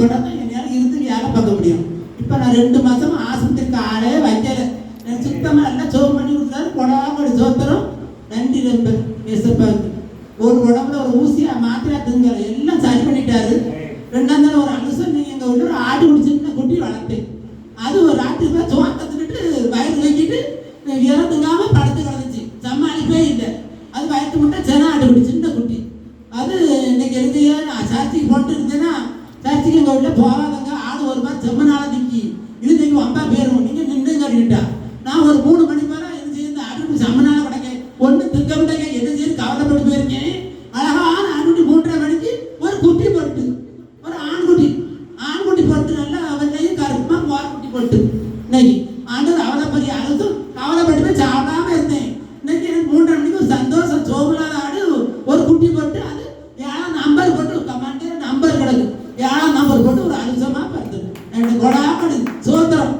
என்னால் இருந்து வேலை பார்க்க முடியும். இப்போ நான் 2 மாதம் ஆஸ்பத்திரிக்கு ஆளே வைக்கல. எனக்கு சுத்தமாக எல்லாம் சோகம் பண்ணி கொடுத்தாரு. கொடாமடி சோத்திரம் நன்றி ரொம்ப பேசப்பாக்கு. ஒரு உடம்புல ஒரு ஊசியாக மாத்திரை திங்கலை எல்லாம் சரி பண்ணிட்டாரு. 2ஆம் நாள் ஒரு அனுசம் நீங்கள் எங்கள் உள்ள ஒரு ஆடு குடிச்சுன்னு குட்டி வளர்த்தேன். அது ஒரு ராத்திரி சோத்தத்துக்கிட்டு வயிறு வைக்கிட்டு இறந்துங்காமல் படுத்து கிடந்துச்சு. சமாளிப்பே இல்லை. அது வயிற்று முட்டை சென ஆடு குடி சின்ன குட்டி. அது இன்னைக்கு எழுதிய நான் சர்ச்சைக்கு போட்டு இருந்தேன்னா சர்ச்சைக்கு எங்கள் வீட்டில் போகாதங்க ஆடு ஒரு மாதிரி செம்மனால திக்கி இது நீங்கள் வம்பா பேரும் நீங்கள் நின்று கட்டிக்கிட்டா. நான் ஒரு 3 மணி மேலே என்ன செய்ய ஆடு செம்மனால கிடக்க ஒன்று திக்கமிட்டங்க என்ன செய்ய கவலைப்பட்டு போயிருக்கேன். அழகான ஆண்குட்டி 3:30 மணிக்கு ஒரு குட்டி போட்டு ஒரு ஆண்குட்டி போட்டு நல்லா அவனையும் கருப்பமாக குட்டி போட்டு இன்னைக்கு ஆண்டு அவ்வளோ பெரிய அழுதும் கவலைப்பட்டு போய் சாப்பிடாம இருந்தேன். இன்னைக்கு எனக்கு 3:30 மணிக்கு ஒரு சந்தோஷம் சோமில்லாத ஆடு ஒரு குட்டி போட்டு அது 7ஆம் நம்பர் போட்டு கமாண்டர் நம்பர் கிடக்கு 7ஆம் நம்பர் போட்டு ஒரு அலுசமாக பார்த்து எனக்கு கொடாமடு சோத்திரம்.